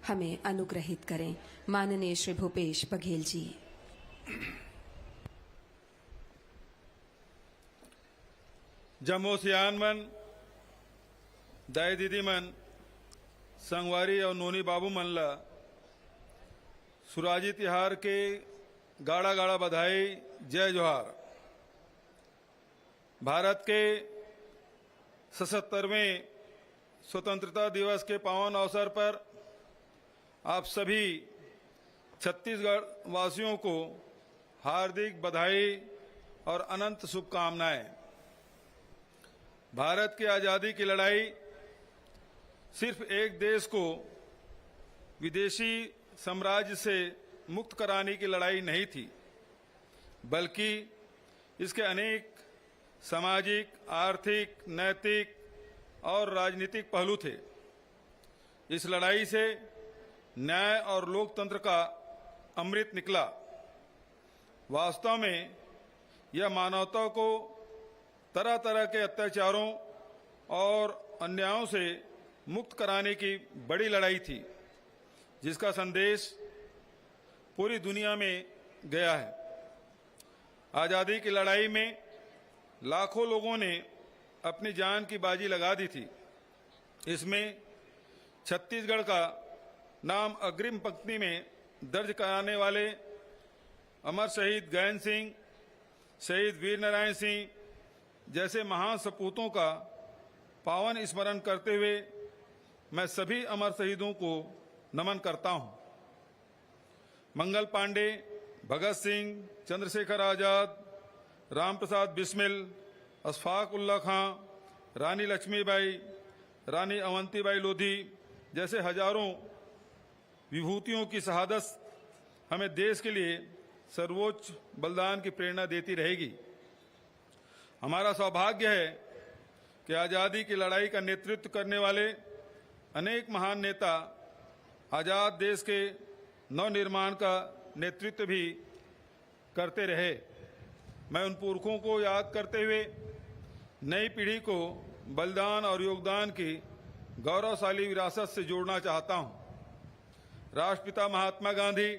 हमें अनुग्रहित करें। माननीय श्री भूपेश बघेल जी। जम्मू सियानमन, दाई दीदी मन, संगवारी और नोनी बाबू मनला सुराजी तिहार के गाड़ा गाड़ा बधाई, जय जोहार। भारत के 77वें स्वतंत्रता दिवस के पावन अवसर पर आप सभी छत्तीसगढ़ वासियों को हार्दिक बधाई और अनंत शुभकामनाएं। भारत की आज़ादी की लड़ाई सिर्फ एक देश को विदेशी साम्राज्य से मुक्त कराने की लड़ाई नहीं थी, बल्कि इसके अनेक सामाजिक, आर्थिक, नैतिक और राजनीतिक पहलू थे। इस लड़ाई से न्याय और लोकतंत्र का अमृत निकला। वास्तव में यह मानवता को तरह तरह के अत्याचारों और अन्यायों से मुक्त कराने की बड़ी लड़ाई थी, जिसका संदेश पूरी दुनिया में गया है। आज़ादी की लड़ाई में लाखों लोगों ने अपनी जान की बाजी लगा दी थी। इसमें छत्तीसगढ़ का नाम अग्रिम पंक्ति में दर्ज कराने वाले अमर शहीद गैन सिंह, शहीद वीर नारायण सिंह जैसे महान सपूतों का पावन स्मरण करते हुए मैं सभी अमर शहीदों को नमन करता हूं। मंगल पांडे, भगत सिंह, चंद्रशेखर आजाद, रामप्रसाद बिस्मिल, अशफाक उल्ला खां, रानी लक्ष्मीबाई, रानी अवंतीबाई लोधी जैसे हजारों विभूतियों की शहादत हमें देश के लिए सर्वोच्च बलिदान की प्रेरणा देती रहेगी। हमारा सौभाग्य है कि आज़ादी की लड़ाई का नेतृत्व करने वाले अनेक महान नेता आज़ाद देश के नवनिर्माण का नेतृत्व भी करते रहे। मैं उन पुरखों को याद करते हुए नई पीढ़ी को बलिदान और योगदान की गौरवशाली विरासत से जोड़ना चाहता हूं। राष्ट्रपिता महात्मा गांधी,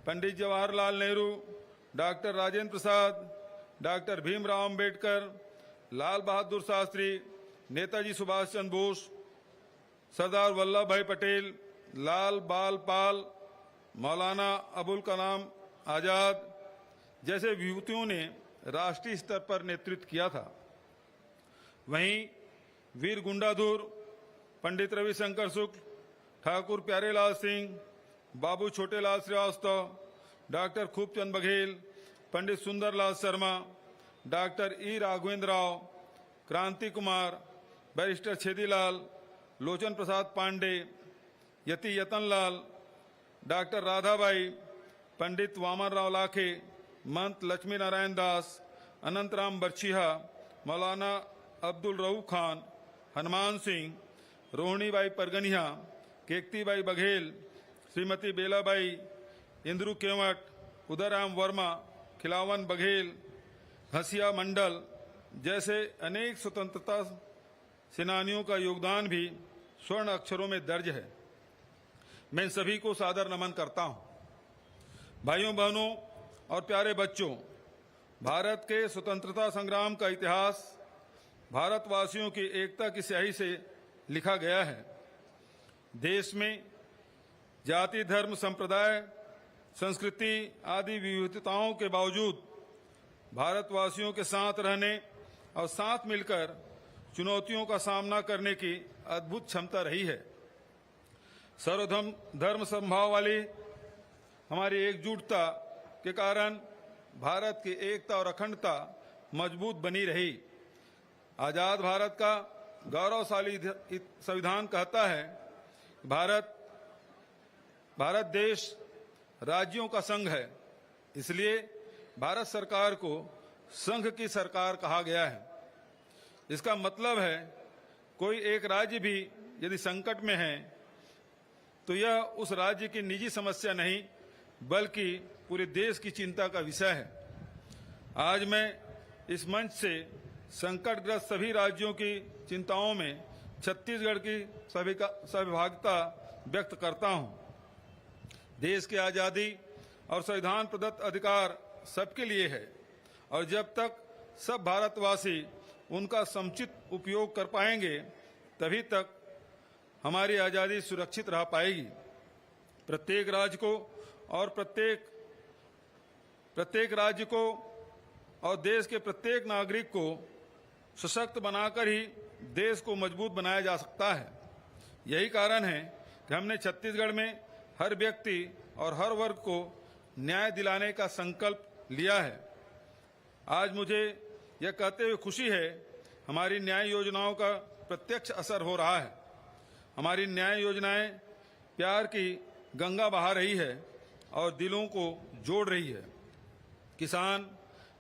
पंडित जवाहरलाल नेहरू, डॉक्टर राजेंद्र प्रसाद, डॉक्टर भीमराव अंबेडकर, लाल बहादुर शास्त्री, नेताजी सुभाष चंद्र बोस, सरदार वल्लभ भाई पटेल, लाल बाल पाल, मौलाना अबुल कलाम आजाद जैसे विभूतियों ने राष्ट्रीय स्तर पर नेतृत्व किया था। वहीं वीर गुंडाधुर, पंडित रविशंकर शुक्ल, ठाकुर प्यारेलाल सिंह, बाबू छोटेलाल श्रीवास्तव, डॉक्टर खूबचंद बघेल, पंडित सुंदरलाल शर्मा, डॉक्टर ई राघवेंद्र राव, क्रांति कुमार, बैरिस्टर छेदीलाल, लोचन प्रसाद पांडे, यति यतनलाल, डॉक्टर राधाबाई, पंडित वामन राव लाखे, महंत लक्ष्मी नारायण दास, अनंतराम बरछिया, मौलाना अब्दुल रऊफ खान, हनुमान सिंह, रोहिणीबाई परगनिया, केकतीबाई बघेल, श्रीमती बेलाबाई, इंद्रू केवट, उदयराम वर्मा, खिलावन बघेल, घसिया मंडल जैसे अनेक स्वतंत्रता सेनानियों का योगदान भी स्वर्ण अक्षरों में दर्ज है। मैं सभी को सादर नमन करता हूं। भाइयों बहनों और प्यारे बच्चों, भारत के स्वतंत्रता संग्राम का इतिहास भारतवासियों की एकता की स्याही से लिखा गया है। देश में जाति, धर्म, संप्रदाय, संस्कृति आदि विविधताओं के बावजूद भारतवासियों के साथ रहने और साथ मिलकर चुनौतियों का सामना करने की अद्भुत क्षमता रही है। सर्वधर्म समभाव वाली हमारी एकजुटता के कारण भारत की एकता और अखंडता मजबूत बनी रही। आजाद भारत का गौरवशाली संविधान कहता है, भारत देश राज्यों का संघ है, इसलिए भारत सरकार को संघ की सरकार कहा गया है। इसका मतलब है कोई एक राज्य भी यदि संकट में है तो यह उस राज्य की निजी समस्या नहीं बल्कि पूरे देश की चिंता का विषय है। आज मैं इस मंच से संकटग्रस्त सभी राज्यों की चिंताओं में छत्तीसगढ़ की सहभागिता व्यक्त करता हूं। देश की आजादी और संविधान प्रदत्त अधिकार सबके लिए है और जब तक सब भारतवासी उनका समुचित उपयोग कर पाएंगे तभी तक हमारी आजादी सुरक्षित रह पाएगी। प्रत्येक राज्य को और देश के प्रत्येक नागरिक को सशक्त बनाकर ही देश को मजबूत बनाया जा सकता है। यही कारण है कि हमने छत्तीसगढ़ में हर व्यक्ति और हर वर्ग को न्याय दिलाने का संकल्प लिया है। आज मुझे यह कहते हुए खुशी है, हमारी न्याय योजनाओं का प्रत्यक्ष असर हो रहा है। हमारी न्याय योजनाएं प्यार की गंगा बहा रही है और दिलों को जोड़ रही है। किसान,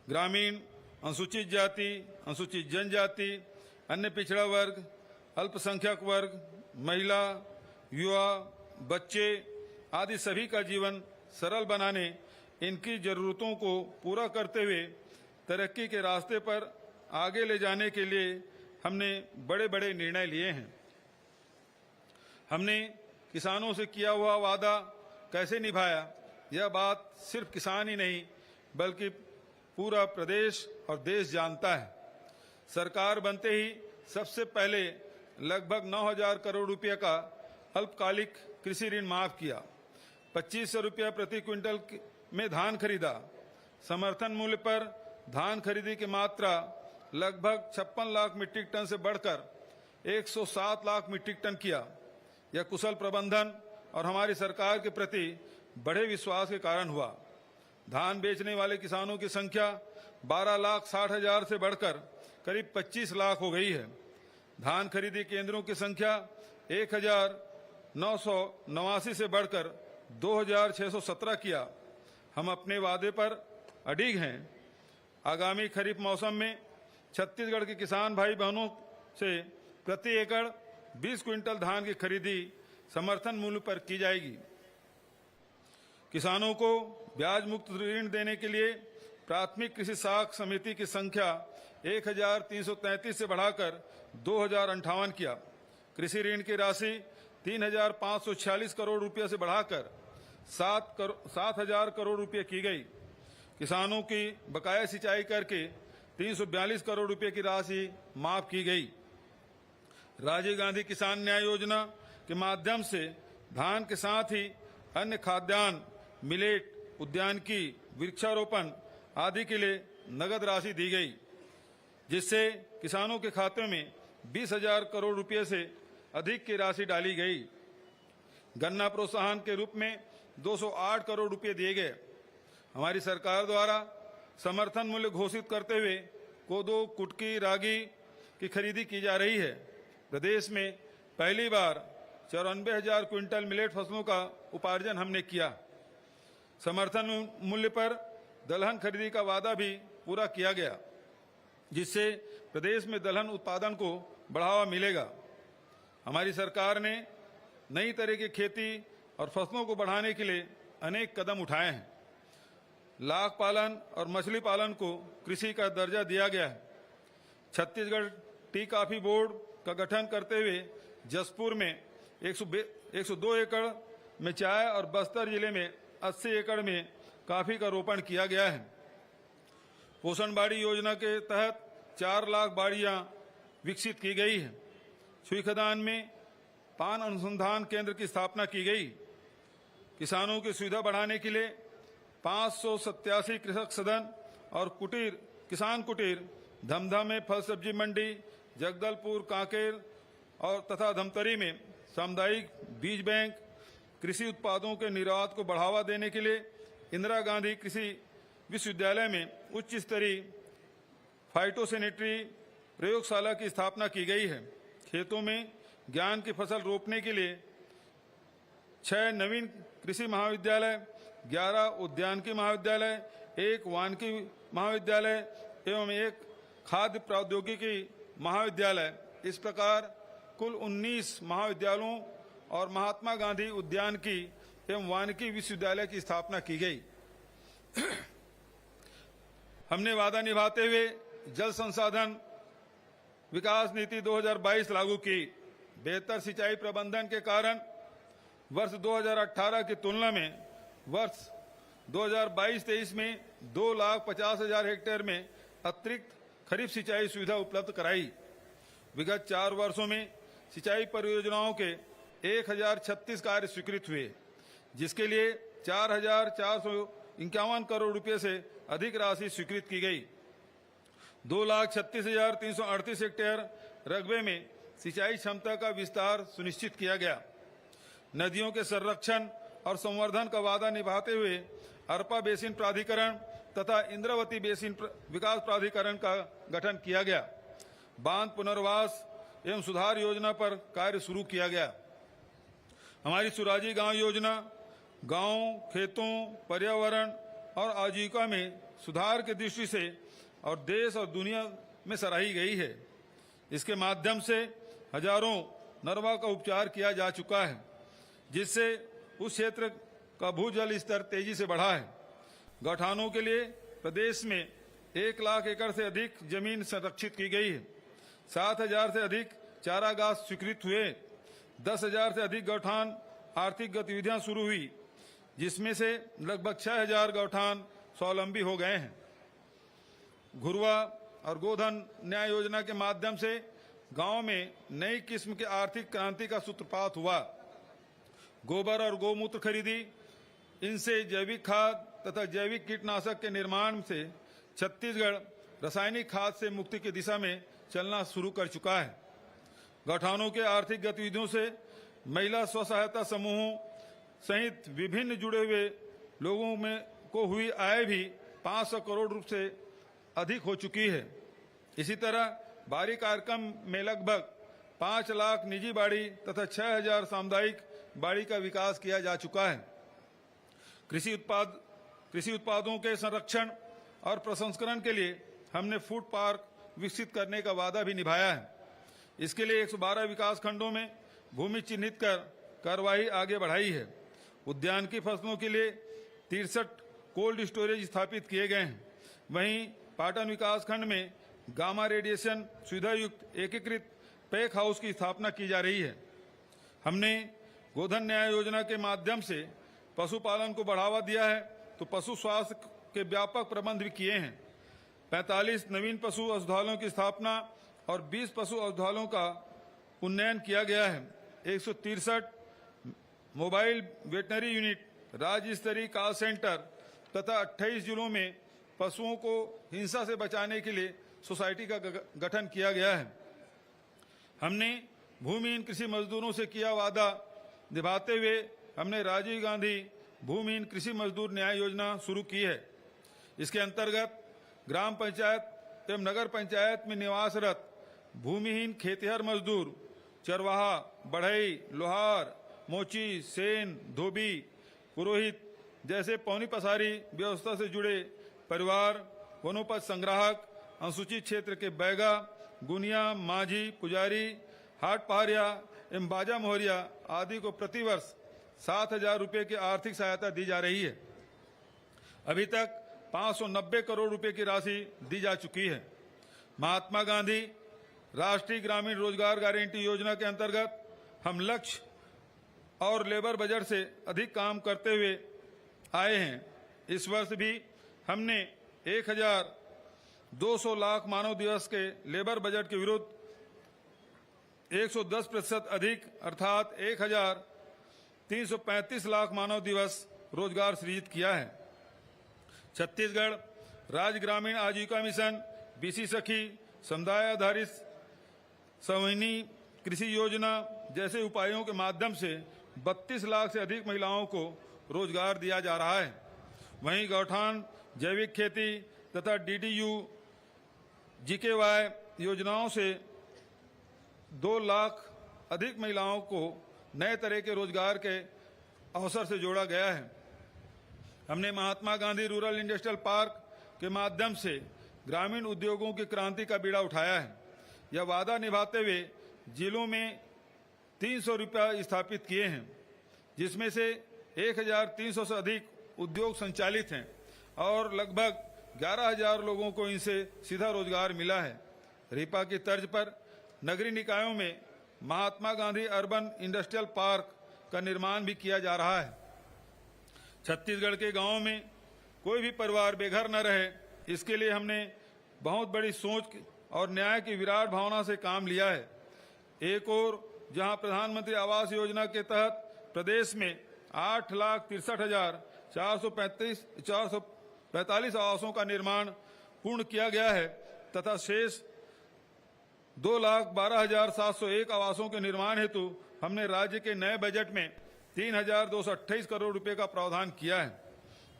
ग्रामीण, अनुसूचित जाति, अनुसूचित जनजाति, अन्य पिछड़ा वर्ग, अल्पसंख्यक वर्ग, महिला, युवा, बच्चे आदि सभी का जीवन सरल बनाने, इनकी जरूरतों को पूरा करते हुए तरक्की के रास्ते पर आगे ले जाने के लिए हमने बड़े बड़े निर्णय लिए हैं। हमने किसानों से किया हुआ वादा कैसे निभाया, यह बात सिर्फ किसान ही नहीं बल्कि पूरा प्रदेश और देश जानता है। सरकार बनते ही सबसे पहले लगभग 9,000 करोड़ रुपए का अल्पकालिक कृषि ऋण माफ किया, 2500 रुपया प्रति क्विंटल में धान खरीदा, समर्थन मूल्य पर धान खरीदी की मात्रा लगभग 56 लाख मीट्रिक टन से बढ़कर 107 लाख मीट्रिक टन किया। यह कुशल प्रबंधन और हमारी सरकार के प्रति बड़े विश्वास के कारण हुआ। धान बेचने वाले किसानों की संख्या 12,60,000 से बढ़कर करीब 25 लाख हो गई है। धान खरीदी केंद्रों की संख्या 1,989 से बढ़कर 2,617 किया। हम अपने वादे पर अडिग हैं। आगामी खरीफ मौसम में छत्तीसगढ़ के किसान भाई बहनों से प्रति एकड़ 20 क्विंटल धान की खरीदी समर्थन मूल्य पर की जाएगी। किसानों को ब्याज मुक्त ऋण देने के लिए प्राथमिक कृषि साख समिति की संख्या 1,333 से बढ़ाकर 2,058 किया। कृषि ऋण की राशि 3,546 करोड़ रुपये से बढ़ाकर 7,000 करोड़ रुपये की गई। किसानों की बकाया सिंचाई करके 342 करोड़ रुपये की राशि माफ की गई। राजीव गांधी किसान न्याय योजना के माध्यम से धान के साथ ही अन्य खाद्यान्न, मिलेट, उद्यानिकी, वृक्षारोपण आदि के लिए नगद राशि दी गई, जिससे किसानों के खाते में 20,000 करोड़ रुपये से अधिक की राशि डाली गई। गन्ना प्रोत्साहन के रूप में 208 करोड़ रुपये दिए गए। हमारी सरकार द्वारा समर्थन मूल्य घोषित करते हुए कोदो, कुटकी, रागी की खरीदी की जा रही है। प्रदेश में पहली बार 94,000 क्विंटल मिलेट फसलों का उपार्जन हमने किया। समर्थन मूल्य पर दलहन खरीदी का वादा भी पूरा किया गया, जिससे प्रदेश में दलहन उत्पादन को बढ़ावा मिलेगा। हमारी सरकार ने नई तरह की खेती और फसलों को बढ़ाने के लिए अनेक कदम उठाए हैं। लाख पालन और मछली पालन को कृषि का दर्जा दिया गया है। छत्तीसगढ़ टी कॉफी बोर्ड का गठन करते हुए जसपुर में 102 एकड़ में चाय और बस्तर जिले में 80 एकड़ में कॉफी का रोपण किया गया है। पोषण बाड़ी योजना के तहत 4 लाख बाड़ियां विकसित की गई है। सुईखदान में पान अनुसंधान केंद्र की स्थापना की गई। किसानों की सुविधा बढ़ाने के लिए 587 कृषक सदन और किसान कुटीर धमधा में फल सब्जी मंडी, जगदलपुर, कांकेर और तथा धमतरी में सामुदायिक बीज बैंक, कृषि उत्पादों के निर्यात को बढ़ावा देने के लिए इंदिरा गांधी कृषि विश्वविद्यालय में उच्च स्तरीय फाइटोसैनिटरी प्रयोगशाला की स्थापना की गई है। खेतों में ज्ञान की फसल रोपने के लिए 6 नवीन कृषि महाविद्यालय, 11 उद्यानिकी महाविद्यालय, 1 वानिकी महाविद्यालय एवं 1 खाद्य प्रौद्योगिकी महाविद्यालय, इस प्रकार कुल 19 महाविद्यालयों और महात्मा गांधी उद्यानिकी एवं वानिकी विश्वविद्यालय की स्थापना की गई। हमने वादा निभाते हुए जल संसाधन विकास नीति 2022 लागू की। बेहतर सिंचाई प्रबंधन के कारण वर्ष 2018 की तुलना में वर्ष 2022-23 में 2,50,000 हेक्टेयर में अतिरिक्त खरीफ सिंचाई सुविधा उपलब्ध कराई। विगत 4 वर्षों में सिंचाई परियोजनाओं के 1,036 कार्य स्वीकृत हुए, जिसके लिए 4,451 करोड़ रुपए से अधिक राशि स्वीकृत की गई। 2,36,338 हेक्टेयर रकबे में सिंचाई क्षमता का विस्तार सुनिश्चित किया गया। नदियों के संरक्षण और संवर्धन का वादा निभाते हुए अरपा बेसिन प्राधिकरण तथा इंद्रावती बेसिन विकास प्राधिकरण का गठन किया गया। बांध पुनर्वास एवं सुधार योजना पर कार्य शुरू किया गया। हमारी सुराजी गांव योजना गांव, खेतों, पर्यावरण और आजीविका में सुधार की दृष्टि से और देश और दुनिया में सराही गई है। इसके माध्यम से हजारों नरवा का उपचार किया जा चुका है, जिससे उस क्षेत्र का भूजल स्तर तेजी से बढ़ा है। गौठानों के लिए प्रदेश में 1 लाख एकड़ से अधिक जमीन संरक्षित की गई है। 7,000 से अधिक चारागाह स्वीकृत हुए। 10,000 से अधिक गौठान आर्थिक गतिविधियां शुरू हुई, जिसमें से लगभग 6,000 गौठान स्वावलंबी हो गए हैं। घुरवा और गोधन न्याय योजना के माध्यम से गांव में नई किस्म के आर्थिक क्रांति का सूत्रपात हुआ। गोबर और गौमूत्र खरीदी, इनसे जैविक खाद तथा जैविक कीटनाशक के निर्माण से छत्तीसगढ़ रासायनिक खाद से मुक्ति की दिशा में चलना शुरू कर चुका है। गौठानों के आर्थिक गतिविधियों से महिला स्व सहायता समूहों सहित विभिन्न जुड़े हुए लोगों में को हुई आय भी 500 करोड़ रुपए से अधिक हो चुकी है। इसी तरह बाड़ी कार्यक्रम में लगभग 5 लाख निजी बाड़ी तथा 6,000 सामुदायिक बाड़ी का विकास किया जा चुका है। कृषि उत्पादों के संरक्षण और प्रसंस्करण के लिए हमने फूड पार्क विकसित करने का वादा भी निभाया है। इसके लिए 112 विकास खंडों में भूमि चिन्हित कर कार्रवाई आगे बढ़ाई है। उद्यान की फसलों के लिए 63 कोल्ड स्टोरेज स्थापित किए गए हैं। वहीं पाटन विकास खंड में गामा रेडिएशन सुविधा युक्त एकीकृत पैक हाउस की स्थापना की जा रही है। हमने गोधन न्याय योजना के माध्यम से पशुपालन को बढ़ावा दिया है, तो पशु स्वास्थ्य के व्यापक प्रबंध भी किए हैं। 45 नवीन पशु अस्पतालों की स्थापना और 20 पशु अस्पतालों का उन्नयन किया गया है। 163 मोबाइल वेटनरी यूनिट, राज्य स्तरीय कॉल सेंटर तथा 28 जिलों में पशुओं को हिंसा से बचाने के लिए सोसाइटी का गठन किया गया है। हमने भूमिहीन कृषि मजदूरों से किया वादा निभाते हुए हमने राजीव गांधी भूमिहीन कृषि मजदूर न्याय योजना शुरू की है। इसके अंतर्गत ग्राम पंचायत एवं नगर पंचायत में निवासरत भूमिहीन खेतिहर मजदूर, चरवाहा, बढ़ई, लोहार, मोची, सेन, धोबी, पुरोहित जैसे पौनी पसारी व्यवस्था से जुड़े परिवार, वनोपज संग्राहक, अनुसूचित क्षेत्र के बैगा, गुनिया, माझी, पुजारी, हाट पहाड़िया एवं बाजा मोहरिया आदि को प्रतिवर्ष 7,000 रुपये की आर्थिक सहायता दी जा रही है। अभी तक 590 करोड़ रुपए की राशि दी जा चुकी है। महात्मा गांधी राष्ट्रीय ग्रामीण रोजगार गारंटी योजना के अंतर्गत हम लक्ष्य और लेबर बजट से अधिक काम करते हुए आए हैं। इस वर्ष भी हमने 1,200 लाख मानव दिवस के लेबर बजट के विरुद्ध 110% अधिक अर्थात 1,335 लाख मानव दिवस रोजगार सृजित किया है। छत्तीसगढ़ राज्य ग्रामीण आजीविका मिशन, बीसी सखी, समुदाय आधारित सवनी कृषि योजना जैसे उपायों के माध्यम से 32 लाख से अधिक महिलाओं को रोजगार दिया जा रहा है। वहीं गौठान, जैविक खेती तथा डीडीयू जीकेवाई योजनाओं से 2 लाख अधिक महिलाओं को नए तरह के रोजगार के अवसर से जोड़ा गया है। हमने Mahatma Gandhi rural industrial park के माध्यम से ग्रामीण उद्योगों की क्रांति का बीड़ा उठाया है। यह वादा निभाते हुए जिलों में 300 रुपये स्थापित किए हैं, जिसमें से 1,300 से अधिक उद्योग संचालित हैं और लगभग 11,000 लोगों को इनसे सीधा रोजगार मिला है। रीपा की तर्ज पर नगरीय निकायों में Mahatma Gandhi urban industrial park का निर्माण भी किया जा रहा है। छत्तीसगढ़ के गांवों में कोई भी परिवार बेघर न रहे, इसके लिए हमने बहुत बड़ी सोच और न्याय की विराट भावना से काम लिया है। एक और जहां प्रधानमंत्री आवास योजना के तहत प्रदेश में 8,63,445 आवासों का निर्माण पूर्ण किया गया है तथा शेष 2,12,701 आवासों के निर्माण हेतु हमने राज्य के नए बजट में 3,228 करोड़ रुपए का प्रावधान किया है।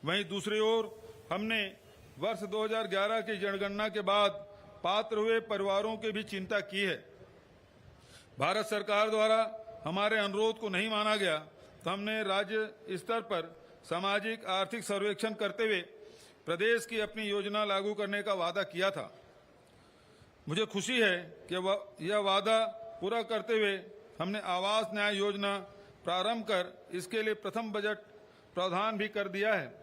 वहीं दूसरी ओर हमने वर्ष 2011 की जनगणना के बाद पात्र हुए परिवारों की भी चिंता की है। भारत सरकार द्वारा हमारे अनुरोध को नहीं माना गया तो हमने राज्य स्तर पर सामाजिक आर्थिक सर्वेक्षण करते हुए प्रदेश की अपनी योजना लागू करने का वादा किया था। मुझे खुशी है कि यह वादा पूरा करते हुए हमने आवास न्याय योजना प्रारंभ कर इसके लिए प्रथम बजट प्रावधान भी कर दिया है।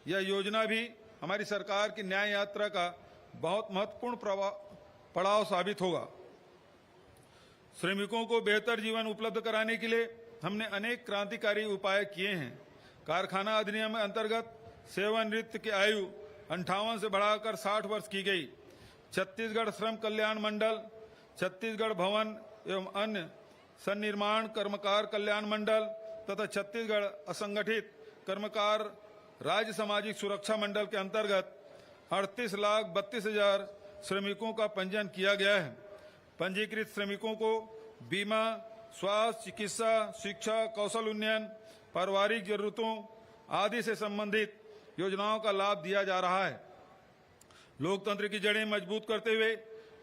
यह योजना भी हमारी सरकार की न्याय यात्रा का बहुत महत्वपूर्ण पड़ाव साबित होगा। श्रमिकों को बेहतर जीवन उपलब्ध कराने के लिए हमने अनेक क्रांतिकारी उपाय किए हैं। कारखाना अधिनियम अंतर्गत सेवानिवृत्ति की आयु 58 से बढ़ाकर 60 वर्ष की गई। छत्तीसगढ़ श्रम कल्याण मंडल, छत्तीसगढ़ भवन एवं अन्य सन्निर्माण कर्मकार कल्याण मंडल तथा छत्तीसगढ़ असंगठित कर्मकार राज्य सामाजिक सुरक्षा मंडल के अंतर्गत 38,32,000 श्रमिकों का पंजीयन किया गया है। पंजीकृत श्रमिकों को बीमा, स्वास्थ्य, चिकित्सा, शिक्षा, कौशल उन्नयन, पारिवारिक जरूरतों आदि से संबंधित योजनाओं का लाभ दिया जा रहा है। लोकतंत्र की जड़ें मजबूत करते हुए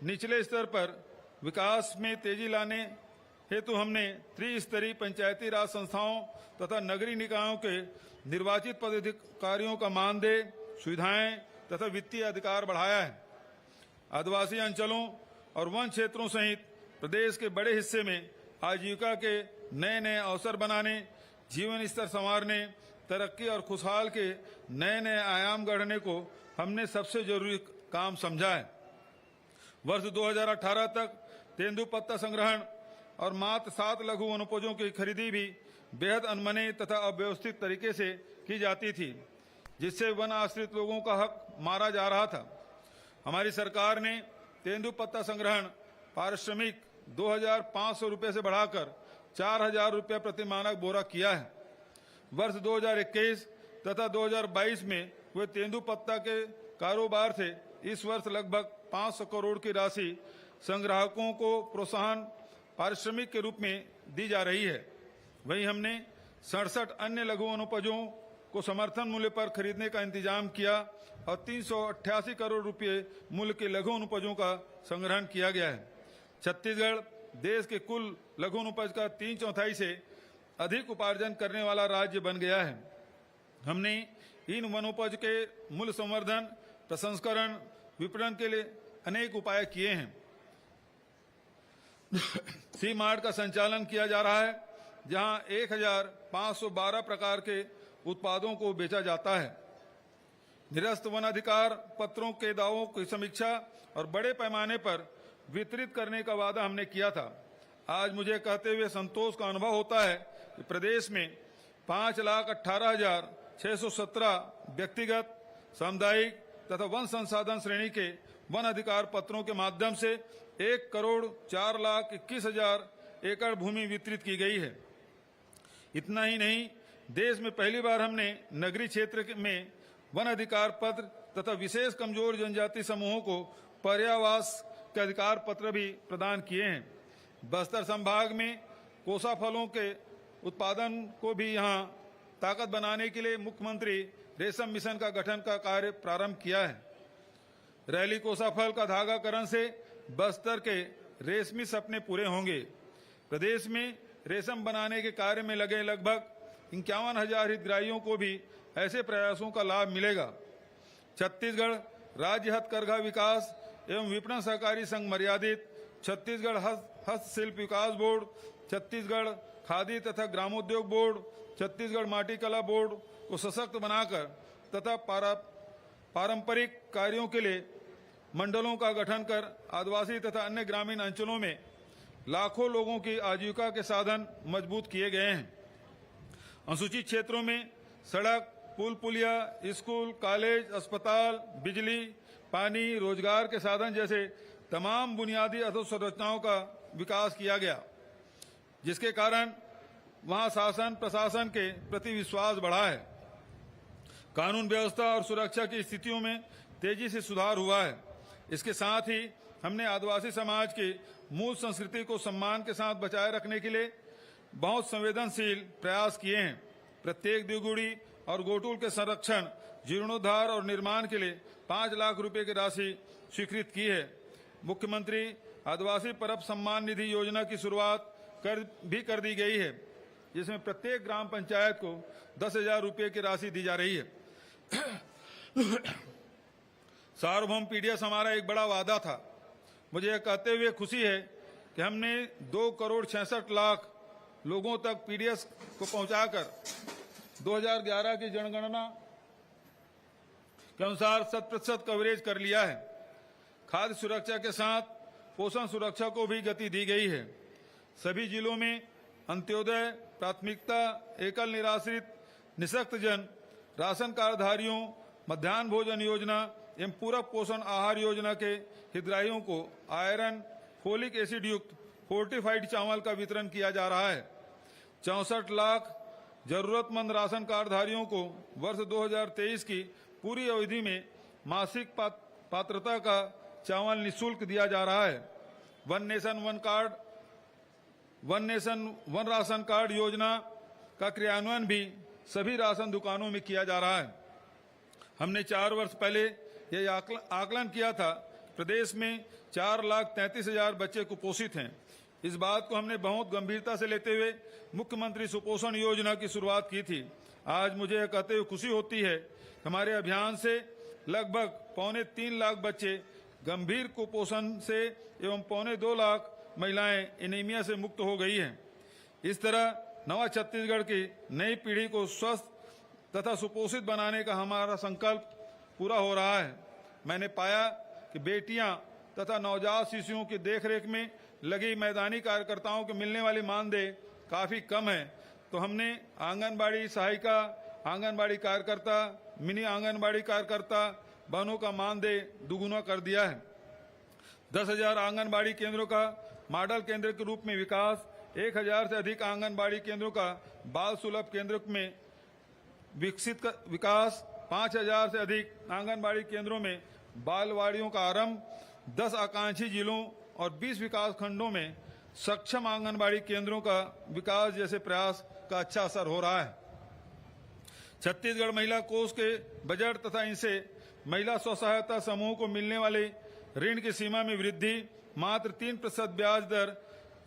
निचले स्तर पर विकास में तेजी लाने हेतु हमने त्रिस्तरीय पंचायती राज संस्थाओं तथा नगरीय निकायों के निर्वाचित पदाधिकारियों का मानदेय, सुविधाएं तथा वित्तीय अधिकार बढ़ाया है। आदिवासी अंचलों और वन क्षेत्रों सहित प्रदेश के बड़े हिस्से में आजीविका के नए नए अवसर बनाने, जीवन स्तर संवारने, तरक्की और खुशहाल के नए नए आयाम गढ़ने को हमने सबसे जरूरी काम समझा है। वर्ष 2018 तक तेंदुपत्ता संग्रहण और मात्र 7 लघु वनोपजों की खरीदी भी बेहद अनमने तथा अव्यवस्थित तरीके से की जाती थी, जिससे वन आश्रित लोगों का हक मारा जा रहा था। हमारी सरकार ने तेंदुपत्ता संग्रहण पारिश्रमिक 2,500 रुपये से बढ़ाकर 4,000 रुपये प्रति मानक बोरा किया है। वर्ष 2021 तथा 2022 में हुए तेंदुपत्ता के कारोबार से इस वर्ष लगभग 500 करोड़ की राशि संग्राहकों को प्रोत्साहन पारिश्रमिक के रूप में दी जा रही है। वहीं हमने 67 अन्य लघु वनोपजों को समर्थन मूल्य पर खरीदने का इंतजाम किया और 388 करोड़ रुपए मूल्य के लघु वनोपजों का संग्रहण किया गया है। छत्तीसगढ़ देश के कुल लघु वनोपज का 3/4 से अधिक उपार्जन करने वाला राज्य बन गया है। हमने इन वनोपज के मूल्य संवर्धन, प्रसंस्करण, विपणन के लिए अनेक उपाय किए हैं। सी मार्ट का संचालन किया जा रहा है, जहां 1,512 प्रकार के उत्पादों को बेचा जाता है। निरस्त वन अधिकार पत्रों के दावों की समीक्षा और बड़े पैमाने पर वितरित करने का वादा हमने किया था। आज मुझे कहते हुए संतोष का अनुभव होता है कि प्रदेश में 5,18,617 व्यक्तिगत, सामुदायिक तथा वन संसाधन श्रेणी के वन अधिकार पत्रों के माध्यम से 1,04,21,000 एकड़ भूमि वितरित की गई है। इतना ही नहीं, देश में पहली बार हमने नगरीय क्षेत्र में वन अधिकार पत्र तथा विशेष कमजोर जनजाति समूहों को पर्यावास के अधिकार पत्र भी प्रदान किए हैं। बस्तर संभाग में कोसा फलों के उत्पादन को भी यहां ताकत बनाने के लिए मुख्यमंत्री रेशम मिशन का गठन का कार्य प्रारंभ किया है। रैली कोसा फल का धागाकरण से बस्तर के रेशमी सपने पूरे होंगे। प्रदेश में रेशम बनाने के कार्य में लगे लगभग 51,000 हितग्राहियों को भी ऐसे प्रयासों का लाभ मिलेगा। छत्तीसगढ़ राज्य हथकरघा विकास एवं विपणन सहकारी संघ मर्यादित, छत्तीसगढ़ हस्तशिल्प विकास बोर्ड, छत्तीसगढ़ खादी तथा ग्रामोद्योग बोर्ड, छत्तीसगढ़ माटी कला बोर्ड को सशक्त बनाकर तथा पारंपरिक कार्यों के लिए मंडलों का गठन कर आदिवासी तथा अन्य ग्रामीण अंचलों में लाखों लोगों की आजीविका के साधन मजबूत किए गए हैं। अनुसूचित क्षेत्रों में सड़क, पुल पुलिया, स्कूल, कॉलेज, अस्पताल, बिजली, पानी, रोजगार के साधन जैसे तमाम बुनियादी अधोसंरचनाओं का विकास किया गया, जिसके कारण वहां शासन प्रशासन के प्रति विश्वास बढ़ा है। कानून व्यवस्था और सुरक्षा की स्थितियों में तेजी से सुधार हुआ है। इसके साथ ही हमने आदिवासी समाज की मूल संस्कृति को सम्मान के साथ बचाए रखने के लिए बहुत संवेदनशील प्रयास किए हैं। प्रत्येक द्विगुड़ी और गोटुल के संरक्षण, जीर्णोद्धार और निर्माण के लिए 5 लाख रुपए की राशि स्वीकृत की है। मुख्यमंत्री आदिवासी परब सम्मान निधि योजना की शुरुआत कर दी गई है, जिसमें प्रत्येक ग्राम पंचायत को 10,000 रुपये की राशि दी जा रही है। सार्वभौम पीडीएस हमारा एक बड़ा वादा था। मुझे यह कहते हुए खुशी है कि हमने 2,66,00,000 लोगों तक पीडीएस को पहुंचाकर 2011 की जनगणना के अनुसार 100% कवरेज कर लिया है। खाद्य सुरक्षा के साथ पोषण सुरक्षा को भी गति दी गई है। सभी जिलों में अंत्योदय, प्राथमिकता, एकल निराश्रित, निःशक्त जन, राशन कार्डधारियों, मध्याह्न भोजन योजना एवं पूरक पोषण आहार योजना के हितग्राहियों को आयरन, फोलिक एसिड युक्त फोर्टिफाइड चावल का वितरण किया जा रहा है। 64 लाख जरूरतमंद राशन कार्डधारियों को वर्ष 2023 की पूरी अवधि में मासिक पात्रता का चावल निःशुल्क दिया जा रहा है। One nation one ration card योजना का क्रियान्वयन भी सभी राशन दुकानों में किया जा रहा है। हमने 4 वर्ष पहले यह आकलन किया था, प्रदेश में 4,33,000 बच्चे कुपोषित हैं। इस बात को हमने बहुत गंभीरता से लेते हुए मुख्यमंत्री सुपोषण योजना की शुरुआत की थी। आज मुझे यह कहते हुए खुशी होती है कि हमारे अभियान से लगभग 3.25 लाख बच्चे गंभीर कुपोषण से एवं 2.25 लाख महिलाएं एनीमिया से मुक्त हो गई हैं। इस तरह नवा छत्तीसगढ़ की नई पीढ़ी को स्वस्थ तथा सुपोषित बनाने का हमारा संकल्प पूरा हो रहा है। मैंने पाया कि बेटियां तथा नवजात शिशुओं की देखरेख में लगी मैदानी कार्यकर्ताओं को मिलने वाली मानदेय काफी कम है, तो हमने आंगनबाड़ी सहायिका, आंगनबाड़ी कार्यकर्ता, मिनी आंगनबाड़ी कार्यकर्ता बहनों का मानदेय दुगुना कर दिया है। 10,000 आंगनबाड़ी केंद्रों का मॉडल केंद्र के रूप में विकास, 1,000 से अधिक आंगनबाड़ी केंद्रों का बाल सुलभ केंद्र में विकास, 5,000 से अधिक आंगनबाड़ी केंद्रों में बालवाड़ियों का आरंभ, 10 आकांक्षी जिलों और 20 विकास खंडों में सक्षम आंगनबाड़ी केंद्रों का विकास जैसे प्रयास का अच्छा असर हो रहा है। छत्तीसगढ़ महिला कोष के बजट तथा इनसे महिला स्व सहायता समूह को मिलने वाले ऋण की सीमा में वृद्धि, मात्र 3% ब्याज दर,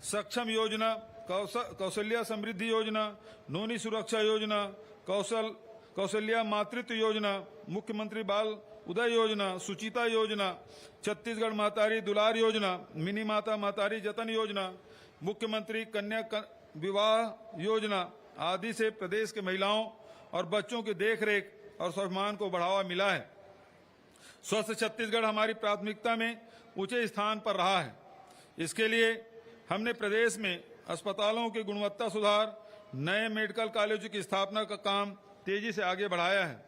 सक्षम योजना, कौशल्या समृद्धि योजना, नोनी सुरक्षा योजना, कौशल्या मातृत्व योजना, मुख्यमंत्री बाल उदय योजना, सुचिता योजना, छत्तीसगढ़ महतारी दुलार योजना, मिनी माता महतारी जतन योजना, मुख्यमंत्री कन्या विवाह योजना आदि से प्रदेश के महिलाओं और बच्चों की देखरेख और स्वाभिमान को बढ़ावा मिला है। स्वस्थ छत्तीसगढ़ हमारी प्राथमिकता में ऊंचे स्थान पर रहा है। इसके लिए हमने प्रदेश में अस्पतालों की गुणवत्ता सुधार, नए मेडिकल कॉलेजों की स्थापना का काम तेजी से आगे बढ़ाया है।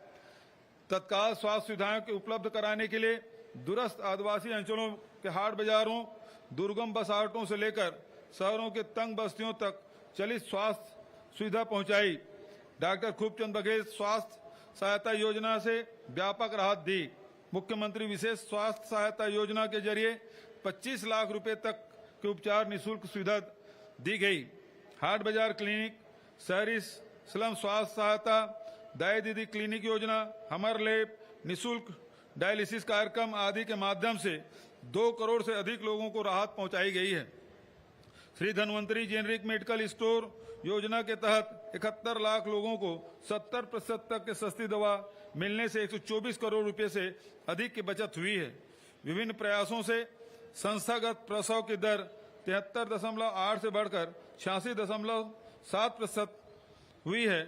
तत्काल स्वास्थ्य सुविधाओं के उपलब्ध कराने के लिए दूरस्थ आदिवासी अंचलों के हाट बाजारों, दुर्गम बसाहटों से लेकर शहरों के तंग बस्तियों तक चलित स्वास्थ्य सुविधा पहुंचाई। डॉक्टर खूबचंद बघेल स्वास्थ्य सहायता योजना से व्यापक राहत दी। मुख्यमंत्री विशेष स्वास्थ्य सहायता योजना के जरिए 25 लाख रुपए तक के उपचार निःशुल्क सुविधा दी गई। हाट बाजार क्लिनिक, शहरी स्लम स्वास्थ्य सहायता, दाई दीदी क्लिनिक योजना, हमर लैब, निःशुल्क डायलिसिस कार्यक्रम आदि के माध्यम से 2 करोड़ से अधिक लोगों को राहत पहुंचाई गई है। Shri Dhanvantari generic medical store योजना के तहत 71 लाख लोगों को 70% तक के सस्ती दवा मिलने से 124 करोड़ रुपए से अधिक की बचत हुई है। विभिन्न प्रयासों से संस्थागत प्रसव की दर 73.8 से बढ़कर 86.7% हुई है।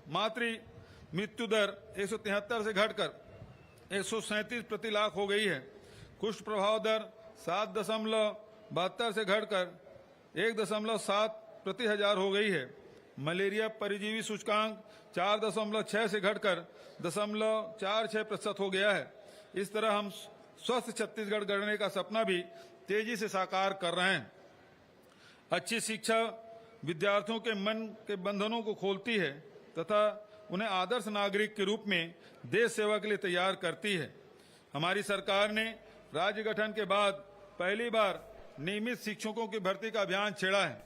मातृ मृत्यु दर 173 से घटकर 137 प्रति लाख हो गई है। कुष्ठ प्रभाव दर 7.72 से घटकर 1.7 प्रति हजार हो गई है। मलेरिया परिजीवी सूचकांक 4.6 से घटकर 0.46% हो गया है। इस तरह हम स्वस्थ छत्तीसगढ़ गढ़ने का सपना भी तेजी से साकार कर रहे हैं। अच्छी शिक्षा विद्यार्थियों के मन के बंधनों को खोलती है तथा उन्हें आदर्श नागरिक के रूप में देश सेवा के लिए तैयार करती है। हमारी सरकार ने राज्य गठन के बाद पहली बार नियमित शिक्षकों की भर्ती का अभियान छेड़ा है,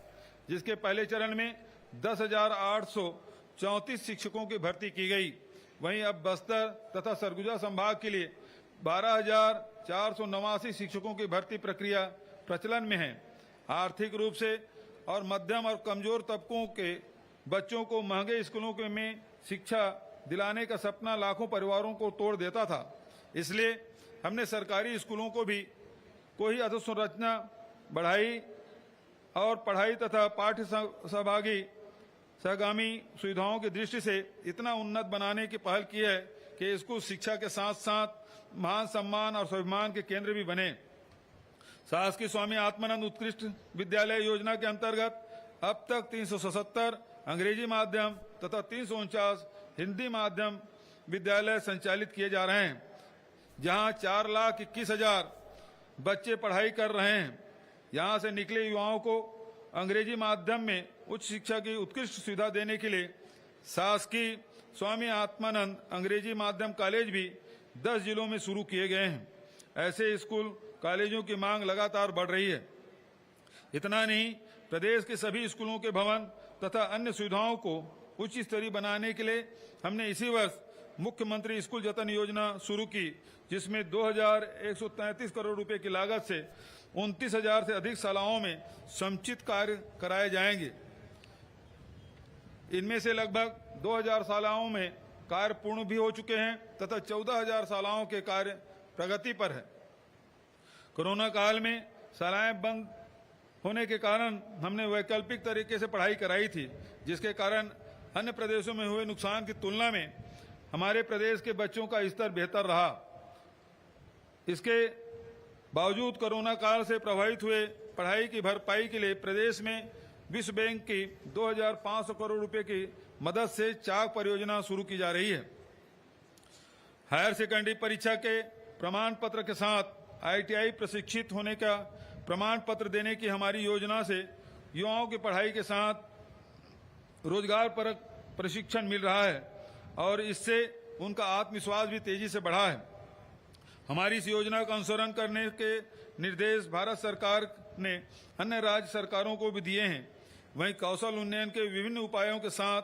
जिसके पहले चरण में 10,834 शिक्षकों की भर्ती की गई। वहीं अब बस्तर तथा सरगुजा संभाग के लिए 12,489 शिक्षकों की भर्ती प्रक्रिया प्रचलन में है। आर्थिक रूप से और मध्यम और कमजोर तबकों के बच्चों को महंगे स्कूलों में शिक्षा दिलाने का सपना लाखों परिवारों को तोड़ देता था। इसलिए हमने सरकारी स्कूलों को ही अधोसंरचना बढ़ाई और पढ़ाई तथा पाठ्य सहगामी सुविधाओं की दृष्टि से इतना उन्नत बनाने की पहल की है कि स्कूल शिक्षा के साथ साथ महान सम्मान और स्वाभिमान के केंद्र भी बने। शासकीय स्वामी आत्मानंद उत्कृष्ट विद्यालय योजना के अंतर्गत अब तक 377 अंग्रेजी माध्यम तथा 349 हिंदी माध्यम विद्यालय संचालित किए जा रहे हैं, जहां 4,21,000 बच्चे पढ़ाई कर रहे हैं। यहां से निकले युवाओं को अंग्रेजी माध्यम में उच्च शिक्षा की उत्कृष्ट सुविधा देने के लिए शासकीय स्वामी आत्मानंद अंग्रेजी माध्यम कॉलेज भी 10 जिलों में शुरू किए गए हैं। ऐसे स्कूल कॉलेजों की मांग लगातार बढ़ रही है। इतना नहीं, प्रदेश के सभी स्कूलों के भवन तथा अन्य सुविधाओं को उच्च स्तरीय बनाने के लिए हमने इसी वर्ष मुख्यमंत्री स्कूल जतन योजना शुरू की, जिसमें 2,133 करोड़ रुपए की लागत से 29,000 से अधिक शालाओं में समुचित कार्य कराए जाएंगे। इनमें से लगभग 2,000 शालाओं में कार्य पूर्ण भी हो चुके हैं तथा 14,000 शालाओं के कार्य प्रगति पर है। कोरोना काल में शालाएं बंद होने के कारण हमने वैकल्पिक तरीके से पढ़ाई कराई थी, जिसके कारण अन्य प्रदेशों में हुए नुकसान की तुलना में हमारे प्रदेश के बच्चों का स्तर बेहतर रहा। इसके बावजूद कोरोना काल से प्रभावित हुए पढ़ाई की भरपाई के लिए प्रदेश में विश्व बैंक की 2,500 करोड़ रुपए की मदद से चाक परियोजना शुरू की जा रही है। हायर सेकेंडरी परीक्षा के प्रमाण पत्र के साथ ITI प्रशिक्षित होने का प्रमाण पत्र देने की हमारी योजना से युवाओं की पढ़ाई के साथ रोजगार परक प्रशिक्षण मिल रहा है और इससे उनका आत्मविश्वास भी तेजी से बढ़ा है। हमारी इस योजना का अनुसरण करने के निर्देश भारत सरकार ने अन्य राज्य सरकारों को भी दिए हैं। वहीं कौशल उन्नयन के विभिन्न उपायों के साथ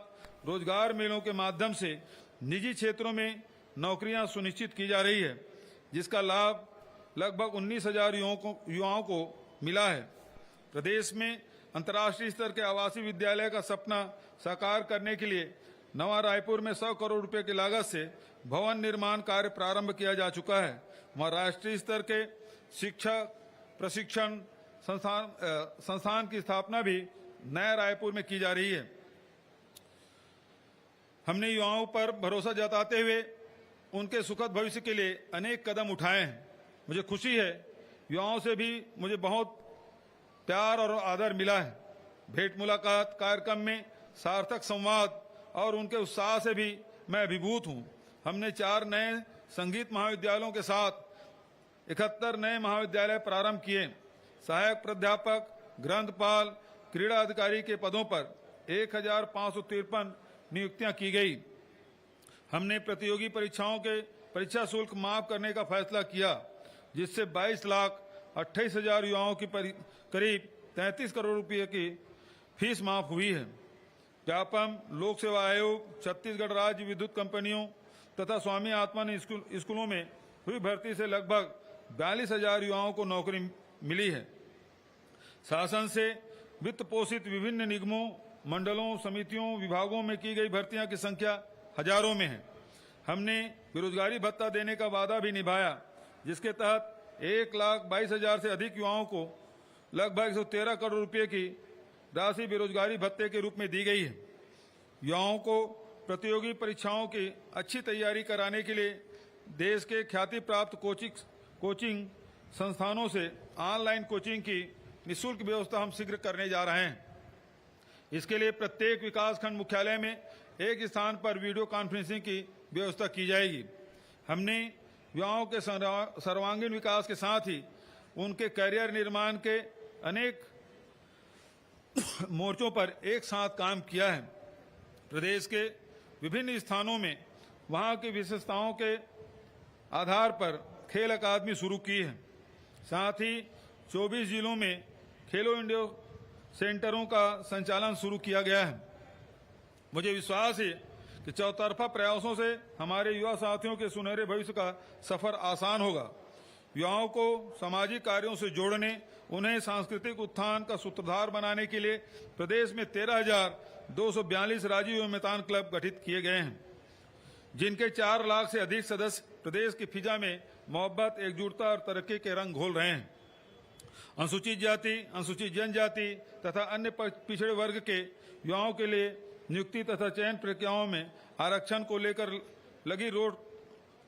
रोजगार मेलों के माध्यम से निजी क्षेत्रों में नौकरियां सुनिश्चित की जा रही है, जिसका लाभ लगभग 19,000 युवाओं को मिला है। प्रदेश में अंतर्राष्ट्रीय स्तर के आवासीय विद्यालय का सपना साकार करने के लिए नवा रायपुर में 100 करोड़ रुपए की लागत से भवन निर्माण कार्य प्रारंभ किया जा चुका है। वहां राष्ट्रीय स्तर के शिक्षा प्रशिक्षण संस्थान की स्थापना भी नया रायपुर में की जा रही है। हमने युवाओं पर भरोसा जताते हुए उनके सुखद भविष्य के लिए अनेक कदम उठाए हैं। मुझे खुशी है, युवाओं से भी मुझे बहुत प्यार और आदर मिला है। भेंट मुलाकात कार्यक्रम में सार्थक संवाद और उनके उत्साह से भी मैं अभिभूत हूं। हमने 4 नए संगीत महाविद्यालयों के साथ 71 नए महाविद्यालय प्रारंभ किए। सहायक प्राध्यापक, ग्रंथपाल, क्रीड़ा अधिकारी के पदों पर 1,553 नियुक्तियां की गई। हमने प्रतियोगी परीक्षाओं के परीक्षा शुल्क माफ करने का फैसला किया, जिससे 22,28,000 युवाओं की करीब 33 करोड़ रुपए की फीस माफ हुई है। व्यापम, लोक सेवा आयोग, छत्तीसगढ़ राज्य विद्युत कंपनियों तथा स्वामी आत्मानंद स्कूलों में हुई भर्ती से लगभग 42,000 युवाओं को नौकरी मिली है। शासन से वित्त पोषित विभिन्न निगमों, मंडलों, समितियों, विभागों में की गई भर्तियां की संख्या हजारों में है। हमने बेरोजगारी भत्ता देने का वादा भी निभाया, जिसके तहत 1,22,000 से अधिक युवाओं को लगभग 113 करोड़ रुपए की राशि बेरोजगारी भत्ते के रूप में दी गई है। युवाओं को प्रतियोगी परीक्षाओं की अच्छी तैयारी कराने के लिए देश के ख्याति प्राप्त कोचिंग संस्थानों से ऑनलाइन कोचिंग की निःशुल्क व्यवस्था हम शीघ्र करने जा रहे हैं। इसके लिए प्रत्येक विकासखंड मुख्यालय में एक स्थान पर वीडियो कॉन्फ्रेंसिंग की व्यवस्था की जाएगी। हमने युवाओं के सर्वांगीण विकास के साथ ही उनके करियर निर्माण के अनेक मोर्चों पर एक साथ काम किया है। प्रदेश के विभिन्न स्थानों में वहां की विशेषताओं के आधार पर खेल अकादमी शुरू की है। साथ ही 24 जिलों में खेलो इंडिया सेंटरों का संचालन शुरू किया गया है। मुझे विश्वास है कि चौतरफा प्रयासों से हमारे युवा साथियों के सुनहरे भविष्य का सफर आसान होगा। युवाओं को सामाजिक कार्यों से जोड़ने, उन्हें सांस्कृतिक उत्थान का सूत्रधार बनाने के लिए प्रदेश में 13,242 राजीव एवं मैदान क्लब गठित किए गए हैं, जिनके 4 लाख से अधिक सदस्य प्रदेश की फिजा में मोहब्बत, एकजुटता और तरक्की के रंग घोल रहे हैं। अनुसूचित जाति, अनुसूचित जनजाति तथा अन्य पिछड़े वर्ग के युवाओं के लिए नियुक्ति तथा चयन प्रक्रियाओं में आरक्षण को लेकर लगी रोक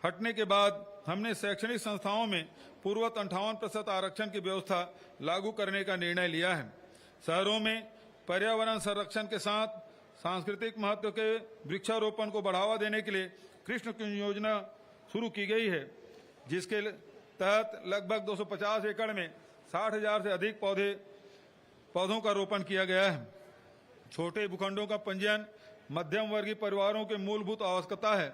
हटने के बाद हमने शैक्षणिक संस्थाओं में पूर्ववत 58% आरक्षण की व्यवस्था लागू करने का निर्णय लिया है। शहरों में पर्यावरण संरक्षण के साथ सांस्कृतिक महत्व के वृक्षारोपण को बढ़ावा देने के लिए कृष्ण कुंज योजना शुरू की गई है, जिसके तहत लगभग 250 एकड़ में 60,000 से अधिक पौधों का रोपण किया गया है। छोटे भूखंडों का पंजीयन मध्यम वर्गीय परिवारों की मूलभूत आवश्यकता है,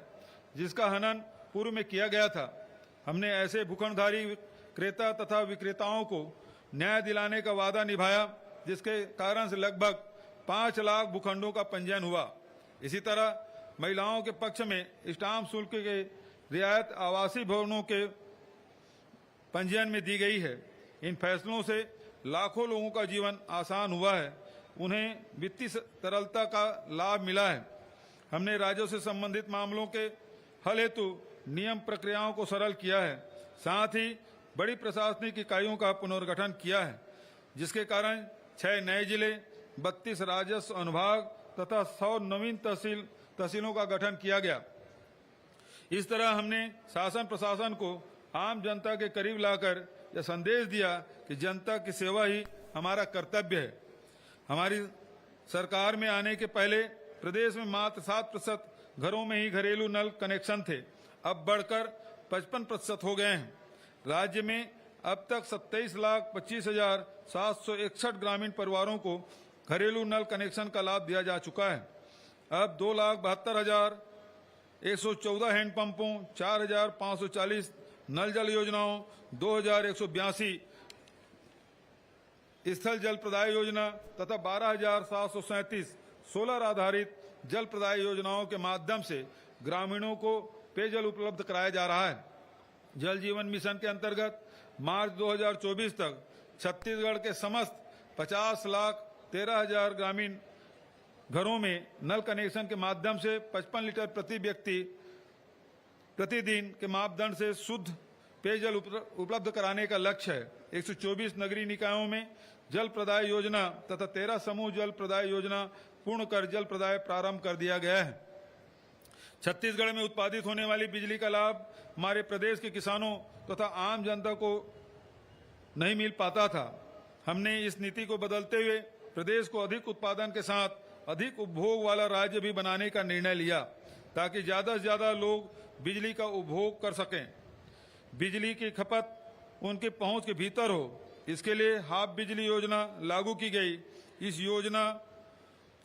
जिसका हनन पूर्व में किया गया था। हमने ऐसे भूखंडधारी क्रेता तथा विक्रेताओं को न्याय दिलाने का वादा निभाया, जिसके कारण से लगभग 5 लाख भूखंडों का पंजीयन हुआ। इसी तरह महिलाओं के पक्ष में स्टाम्प शुल्क के रियायत आवासीय भवनों के पंजीयन में दी गई है। इन फैसलों से लाखों लोगों का जीवन आसान हुआ है, उन्हें वित्तीय तरलता का लाभ मिला है। हमने राज्यों से संबंधित मामलों के हल हेतु नियम प्रक्रियाओं को सरल किया है। साथ ही बड़ी प्रशासनिक इकाइयों का पुनर्गठन किया है, जिसके कारण 6 नए जिले, 32 राजस्व अनुभाग तथा 100 नवीन तहसीलों का गठन किया गया। इस तरह हमने शासन प्रशासन को आम जनता के करीब लाकर यह संदेश दिया कि जनता की सेवा ही हमारा कर्तव्य है। हमारी सरकार में आने के पहले प्रदेश में मात्र 7% घरों में ही घरेलू नल कनेक्शन थे, अब बढ़कर 55% हो गए हैं। राज्य में अब तक 27,25,761 ग्रामीण परिवारों को घरेलू नल कनेक्शन का लाभ दिया जा चुका है। अब 2,72,114 हैंडपंपों, 4,540 नल जल योजनाओं, 2,182 स्थल जल प्रदाय योजना तथा 12,737 सोलर आधारित जल प्रदाय योजनाओं के माध्यम से ग्रामीणों को पेयजल उपलब्ध कराया जा रहा है। जल जीवन मिशन के अंतर्गत मार्च 2024 तक छत्तीसगढ़ के समस्त 50,13,000 ग्रामीण घरों में नल कनेक्शन के माध्यम से 55 लीटर प्रति व्यक्ति प्रतिदिन के मापदंड से शुद्ध पेयजल उपलब्ध कराने का लक्ष्य है। 124 नगरीय निकायों में जल प्रदाय योजना तथा 13 समूह जल प्रदाय योजना पूर्ण कर जल प्रदाय प्रारंभ कर दिया गया है। छत्तीसगढ़ में उत्पादित होने वाली बिजली का लाभ हमारे प्रदेश के किसानों तथा आम जनता को नहीं मिल पाता था। हमने इस नीति को बदलते हुए प्रदेश को अधिक उत्पादन के साथ अधिक उपभोग वाला राज्य भी बनाने का निर्णय लिया, ताकि ज्यादा से ज्यादा लोग बिजली का उपभोग कर सकें, बिजली की खपत उनके पहुंच के भीतर हो। इसके लिए हाफ बिजली योजना लागू की गई। इस योजना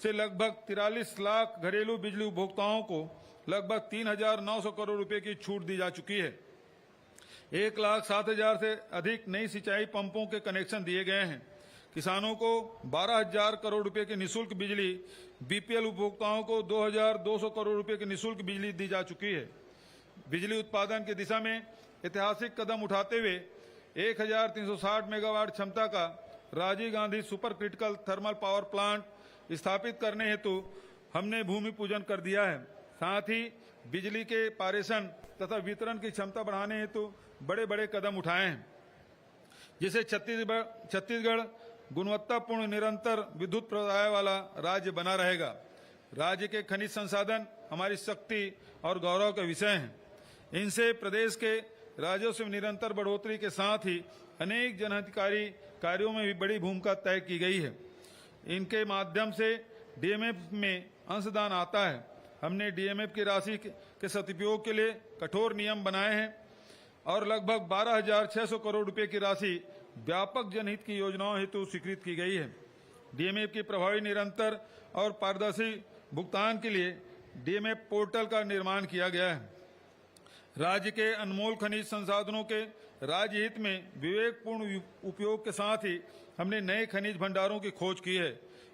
से लगभग 43 लाख घरेलू बिजली उपभोक्ताओं को लगभग 3,900 करोड़ रुपए की छूट दी जा चुकी है। 1,07,000 से अधिक नई सिंचाई पंपों के कनेक्शन दिए गए हैं। किसानों को 12,000 करोड़ रुपए की निःशुल्क बिजली, बीपीएल उपभोक्ताओं को 2,200 करोड़ रुपए की निःशुल्क बिजली दी जा चुकी है। बिजली उत्पादन की दिशा में ऐतिहासिक कदम उठाते हुए 1,360 मेगावाट क्षमता का Rajiv Gandhi super critical thermal power plant स्थापित करने हेतु हमने भूमि पूजन कर दिया है। साथ ही बिजली के पारेषण तथा वितरण की क्षमता बढ़ाने हेतु बड़े बड़े कदम उठाए हैं, जिससे छत्तीसगढ़ गुणवत्तापूर्ण निरंतर विद्युत प्रदाय वाला राज्य बना रहेगा। राज्य के खनिज संसाधन हमारी शक्ति और गौरव का विषय हैं। इनसे प्रदेश के राजस्व में निरंतर बढ़ोतरी के साथ ही अनेक जनहितकारी कार्यों में भी बड़ी भूमिका तय की गई है। इनके माध्यम से डीएमएफ में अंशदान आता है। हमने डीएमएफ की राशि के सदुपयोग के लिए कठोर नियम बनाए हैं और लगभग 12,600 करोड़ रुपए की राशि व्यापक जनहित की योजनाओं हेतु स्वीकृत की गई है। डीएमएफ की प्रभावी, निरंतर और पारदर्शी भुगतान के लिए डीएमएफ पोर्टल का निर्माण किया गया है। राज्य के अनमोल खनिज संसाधनों के राज्य हित में विवेकपूर्ण उपयोग के साथ ही हमने नए खनिज भंडारों की खोज की है।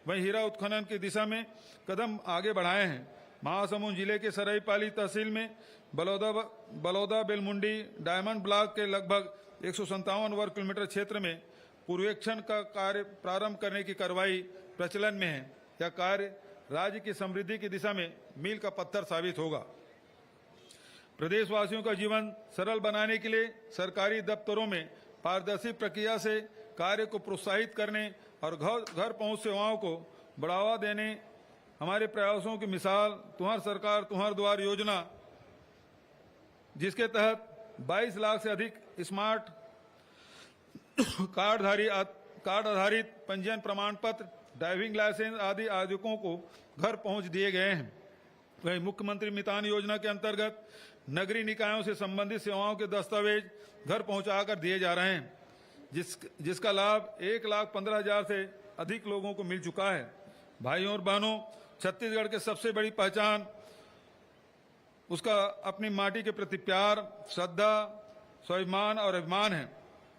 वहीं हीरा उत्खनन की दिशा में कदम आगे बढ़ाए हैं। महासमुंद जिले के सरायपाली तहसील में बलौदा बेलमुंडी डायमंड ब्लॉक के लगभग 157 वर्ग किलोमीटर क्षेत्र में पूर्वेक्षण का कार्य प्रारंभ करने की कार्रवाई प्रचलन में है। यह कार्य राज्य की समृद्धि की दिशा में मील का पत्थर साबित होगा। प्रदेशवासियों का जीवन सरल बनाने के लिए सरकारी दफ्तरों में पारदर्शी प्रक्रिया से कार्य को प्रोत्साहित करने और घर पहुंच सेवाओं को बढ़ावा देने हमारे प्रयासों की मिसाल तुम्हार सरकार तुम्हार द्वार योजना, जिसके तहत 22 लाख से अधिक स्मार्ट कार्ड आधारित पंजीयन प्रमाण पत्र, ड्राइविंग लाइसेंस आदि आवेदकों को घर पहुंच दिए गए हैं। वहीं मुख्यमंत्री मितान योजना के अंतर्गत नगरीय निकायों से संबंधित सेवाओं के दस्तावेज घर पहुंचाकर दिए जा रहे हैं, जिसका लाभ 1,15,000 से अधिक लोगों को मिल चुका है। भाइयों और बहनों, छत्तीसगढ़ के सबसे बड़ी पहचान उसका अपनी माटी के प्रति प्यार, श्रद्धा, स्वाभिमान और अभिमान है।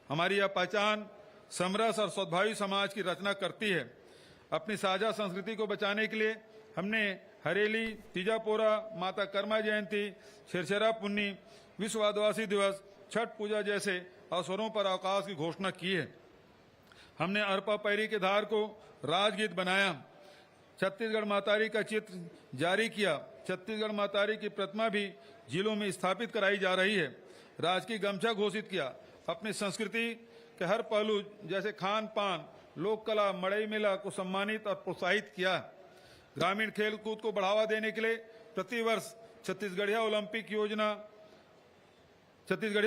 हमारी यह पहचान समरस और सद्भावी समाज की रचना करती है। अपनी साझा संस्कृति को बचाने के लिए हमने हरेली, तीजापोरा, माता कर्मा जयंती, छिरछरा पुन्नी, विश्व आदिवासी दिवस, छठ पूजा जैसे अवसरों पर अवकाश की घोषणा की है। हमने अरपा पैरी के धार को राजगीत बनाया, छत्तीसगढ़ मातारी का चित्र जारी किया। छत्तीसगढ़ मातारी की प्रतिमा भी जिलों में स्थापित कराई जा रही है। राजकीय गमछा घोषित किया। अपनी संस्कृति के हर पहलू जैसे खान पान, लोक कला, मड़ई मेला को सम्मानित और प्रोत्साहित किया। ग्रामीण खेल कूद को बढ़ावा देने के लिए प्रतिवर्ष छत्तीसगढ़िया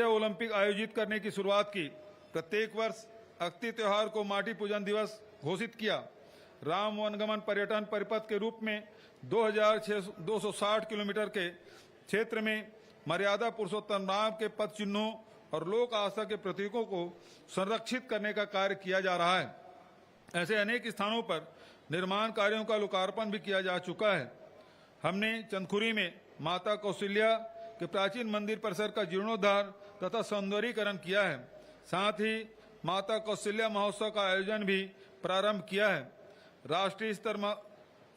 ओलंपिक आयोजित करने की शुरुआत की। प्रत्येक वर्ष अक्ति त्योहार को माटी पूजन दिवस घोषित किया। राम वनगमन पर्यटन परिपथ के रूप में 2,260 किलोमीटर के क्षेत्र में मर्यादा पुरुषोत्तम राम के पद चिन्हों और लोक आस्था के प्रतीकों को संरक्षित करने का कार्य किया जा रहा है। ऐसे अनेक स्थानों पर निर्माण कार्यों का लोकार्पण भी किया जा चुका है। हमने चंदखुरी में माता कौशल्या के प्राचीन मंदिर परिसर का जीर्णोद्धार तथा सौंदर्यीकरण किया है। साथ ही माता कौशल्या महोत्सव का आयोजन भी प्रारंभ किया है।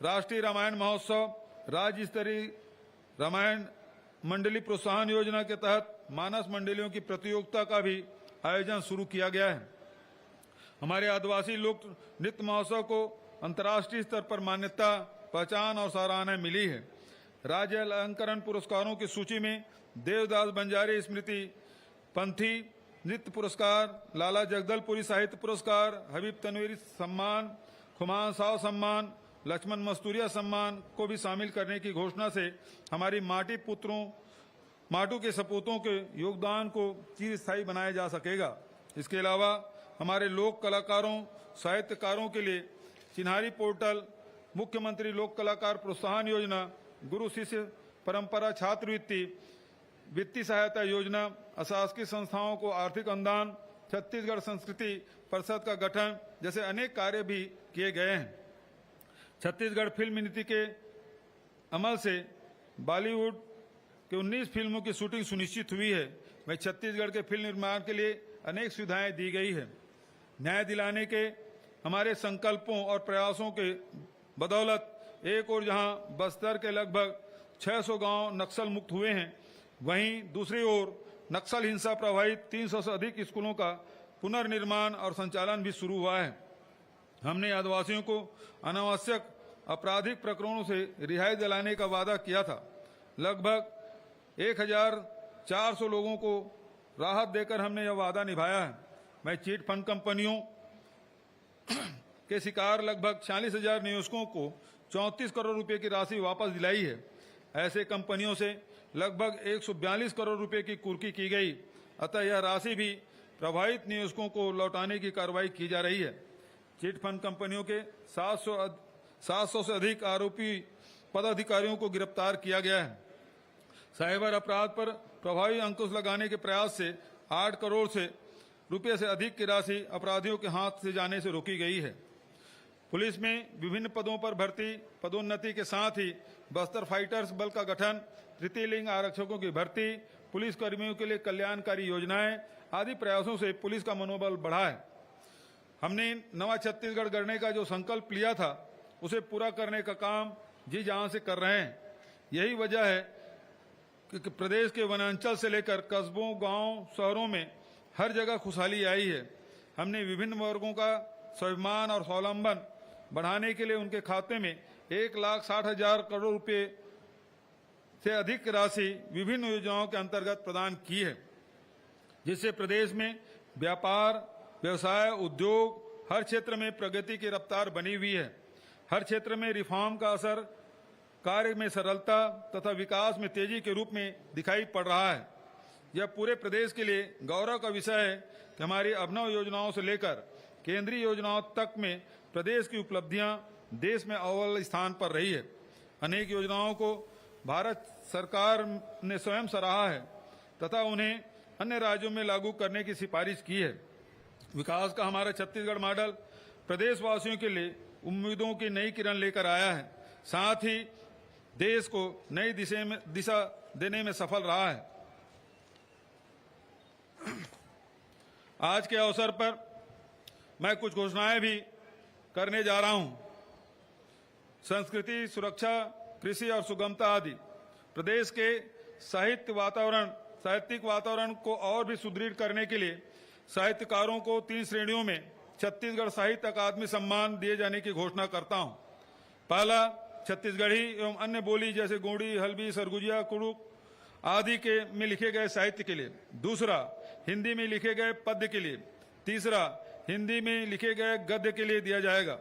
राष्ट्रीय रामायण महोत्सव, राज्य स्तरीय रामायण मंडली प्रोत्साहन योजना के तहत मानस मंडलियों की प्रतियोगिता का भी आयोजन शुरू किया गया है। हमारे आदिवासी लोक नृत्य महोत्सव को अंतर्राष्ट्रीय स्तर पर मान्यता, पहचान और सराहना मिली है। राज्य अलंकरण पुरस्कारों की सूची में देवदास बंजारे स्मृति पंथी नृत्य पुरस्कार, लाला जगदलपुरी साहित्य पुरस्कार, हबीब तनवीर सम्मान, खुमान साव सम्मान, लक्ष्मण मस्तूरिया सम्मान को भी शामिल करने की घोषणा से हमारी माटू के सपूतों के योगदान को चिरस्थायी बनाया जा सकेगा। इसके अलावा हमारे लोक कलाकारों, साहित्यकारों के लिए चिन्हारी पोर्टल, मुख्यमंत्री लोक कलाकार प्रोत्साहन योजना, गुरु शिष्य परंपरा छात्रवृत्ति, वित्तीय सहायता योजना, अशासकीय संस्थाओं को आर्थिक अनुदान, छत्तीसगढ़ संस्कृति परिषद का गठन जैसे अनेक कार्य भी किए गए हैं। छत्तीसगढ़ फिल्म नीति के अमल से बॉलीवुड के 19 फिल्मों की शूटिंग सुनिश्चित हुई है। वहीं छत्तीसगढ़ के फिल्म निर्माण के लिए अनेक सुविधाएं दी गई है। न्याय दिलाने के हमारे संकल्पों और प्रयासों के बदौलत एक ओर जहां बस्तर के लगभग 600 गांव नक्सल मुक्त हुए हैं, वहीं दूसरी ओर नक्सल हिंसा प्रभावित 300 से अधिक स्कूलों का पुनर्निर्माण और संचालन भी शुरू हुआ है। हमने आदिवासियों को अनावश्यक आपराधिक प्रकरणों से रिहाई दिलाने का वादा किया था। लगभग 1,400 लोगों को राहत देकर हमने यह वादा निभाया है। मैं चिट फंड कंपनियों के शिकार लगभग 46,000 निवेशकों को 34 करोड़ रुपए की राशि वापस दिलाई है। ऐसे कंपनियों से लगभग 142 करोड़ रुपए की कुर्की की गई, अतः यह राशि भी प्रभावित निवेशकों को लौटाने की कार्रवाई की जा रही है। चिट फंड कंपनियों के 700 से अधिक आरोपी पदाधिकारियों को गिरफ्तार किया गया है। साइबर अपराध पर प्रभावी अंकुश लगाने के प्रयास से 8 करोड़ से रुपये से अधिक की राशि अपराधियों के हाथ से जाने से रोकी गई है। पुलिस में विभिन्न पदों पर भर्ती, पदोन्नति के साथ ही बस्तर फाइटर्स बल का गठन, तृतीय लिंग आरक्षकों की भर्ती, पुलिस कर्मियों के लिए कल्याणकारी योजनाएं आदि प्रयासों से पुलिस का मनोबल बढ़ा है। हमने नवा छत्तीसगढ़ गढ़ने का जो संकल्प लिया था उसे पूरा करने का काम जी जान से कर रहे हैं। यही वजह है कि प्रदेश के वनांचल से लेकर कस्बों, गांव, शहरों में हर जगह खुशहाली आई है। हमने विभिन्न वर्गों का स्वाभिमान और स्वावलंबन बढ़ाने के लिए उनके खाते में 1,60,000 करोड़ रुपए से अधिक राशि विभिन्न योजनाओं के अंतर्गत प्रदान की है, जिससे प्रदेश में व्यापार, व्यवसाय, उद्योग हर क्षेत्र में प्रगति की रफ्तार बनी हुई है। हर क्षेत्र में रिफॉर्म का असर कार्य में सरलता तथा विकास में तेजी के रूप में दिखाई पड़ रहा है। यह पूरे प्रदेश के लिए गौरव का विषय है कि हमारी अभिनव योजनाओं से लेकर केंद्रीय योजनाओं तक में प्रदेश की उपलब्धियां देश में अव्वल स्थान पर रही है। अनेक योजनाओं को भारत सरकार ने स्वयं सराहा है तथा उन्हें अन्य राज्यों में लागू करने की सिफारिश की है। विकास का हमारा छत्तीसगढ़ मॉडल प्रदेशवासियों के लिए उम्मीदों की नई किरण लेकर आया है, साथ ही देश को नई दिशा देने में सफल रहा है। आज के अवसर पर मैं कुछ घोषणाएं भी करने जा रहा हूं। संस्कृति, सुरक्षा, कृषि और सुगमता आदि प्रदेश के साहित्यिक वातावरण को और भी सुदृढ़ करने के लिए साहित्यकारों को 3 श्रेणियों में छत्तीसगढ़ साहित्य अकादमी सम्मान दिए जाने की घोषणा करता हूं। पहला, छत्तीसगढ़ी एवं अन्य बोली जैसे गोंडी, हल्बी, सरगुजिया, कुड़ुक आदि के में लिखे गए साहित्य के लिए। दूसरा, हिंदी में लिखे गए पद्य के लिए। तीसरा, हिंदी में लिखे गए गद्य के लिए दिया जाएगा।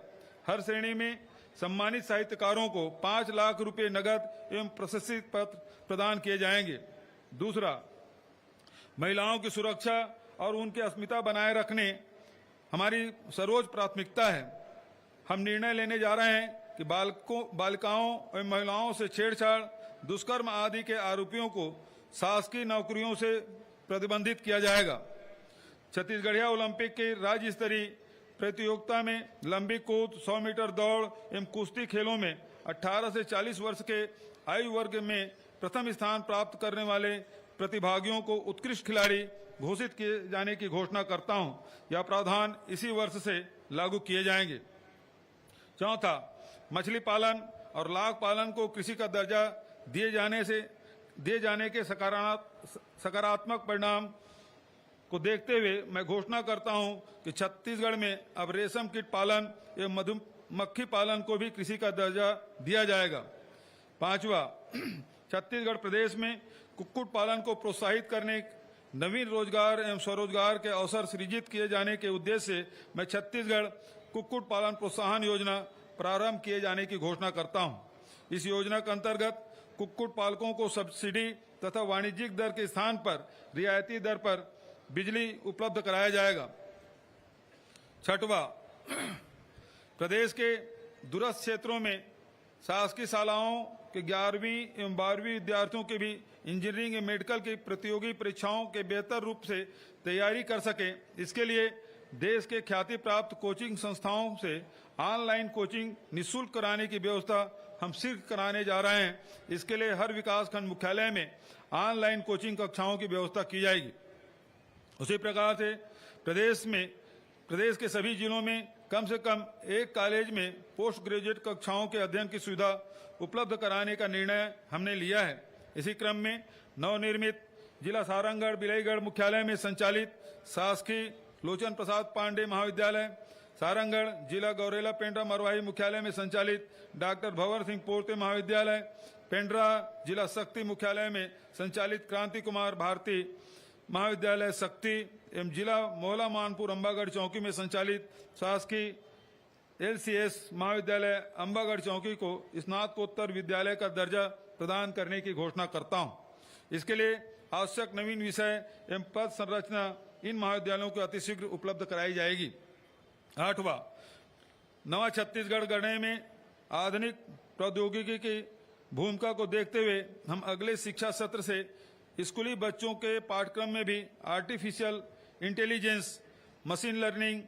हर श्रेणी में सम्मानित साहित्यकारों को 5 लाख रुपए नगद एवं प्रशस्ति पत्र प्रदान किए जाएंगे। दूसरा, महिलाओं की सुरक्षा और उनकी अस्मिता बनाए रखने हमारी सर्वोच्च प्राथमिकता है। हम निर्णय लेने जा रहे हैं कि बालिकाओं एवं महिलाओं से छेड़छाड़, दुष्कर्म आदि के आरोपियों को शासकीय नौकरियों से प्रतिबंधित किया जाएगा। छत्तीसगढ़िया ओलंपिक के राज्य स्तरीय प्रतियोगिता में लंबी कूद, 100 मीटर दौड़ एवं कुश्ती खेलों में 18 से 40 वर्ष के आयु वर्ग में प्रथम स्थान प्राप्त करने वाले प्रतिभागियों को उत्कृष्ट खिलाड़ी घोषित किए जाने की घोषणा करता हूं। यह प्रावधान इसी वर्ष से लागू किए जाएंगे। चौथा, मछली पालन और लाख पालन को कृषि का दर्जा दिए जाने के सकारात्मक परिणाम को देखते हुए मैं घोषणा करता हूं कि छत्तीसगढ़ में अब रेशम कीट पालन एवं मधुमक्खी पालन को भी कृषि का दर्जा दिया जाएगा। पांचवा, छत्तीसगढ़ प्रदेश में कुक्कुट पालन को प्रोत्साहित करने, नवीन रोजगार एवं स्वरोजगार के अवसर सृजित किए जाने के उद्देश्य से मैं छत्तीसगढ़ कुक्कुट पालन प्रोत्साहन योजना प्रारंभ किए जाने की घोषणा करता हूं। इस योजना के अंतर्गत कुक्कुट पालकों को सब्सिडी तथा वाणिज्यिक दर के स्थान पर रियायती दर पर बिजली उपलब्ध कराया जाएगा। छठवां, प्रदेश के दूरस्थ क्षेत्रों में शासकीय शालाओं के 11वीं एवं 12वीं विद्यार्थियों के भी इंजीनियरिंग एवं मेडिकल की प्रतियोगी परीक्षाओं के बेहतर रूप से तैयारी कर सके, इसके लिए देश के ख्याति प्राप्त कोचिंग संस्थाओं से ऑनलाइन कोचिंग निःशुल्क कराने की व्यवस्था हम शीघ्र कराने जा रहे हैं। इसके लिए हर विकासखंड मुख्यालय में ऑनलाइन कोचिंग कक्षाओं की व्यवस्था की जाएगी। उसी प्रकार से प्रदेश के सभी जिलों में कम से कम एक कॉलेज में पोस्ट ग्रेजुएट कक्षाओं के अध्ययन की सुविधा उपलब्ध कराने का निर्णय हमने लिया है। इसी क्रम में नवनिर्मित जिला सारंगढ़ बिलाईगढ़ मुख्यालय में संचालित शासकीय लोचन प्रसाद पांडे महाविद्यालय, सारंगढ़ जिला गौरेला पेंड्रा मरवाही मुख्यालय में संचालित डॉक्टर भंवर सिंह पोर्ते महाविद्यालय, पेंड्रा जिला शक्ति मुख्यालय में संचालित क्रांति कुमार भारती महाविद्यालय शक्ति एवं जिला मोहला मानपुर अंबागढ़ चौकी में संचालित शासकीय LCS महाविद्यालय अंबागढ़ चौकी को स्नातकोत्तर विद्यालय का दर्जा प्रदान करने की घोषणा करता हूं। इसके लिए आवश्यक नवीन विषय एवं पद संरचना इन महाविद्यालयों को अतिशीघ्र उपलब्ध कराई जाएगी। 8वां, नवा छत्तीसगढ़ गढ़ने में आधुनिक प्रौद्योगिकी की भूमिका को देखते हुए हम अगले शिक्षा सत्र से स्कूली बच्चों के पाठ्यक्रम में भी artificial intelligence, machine learning,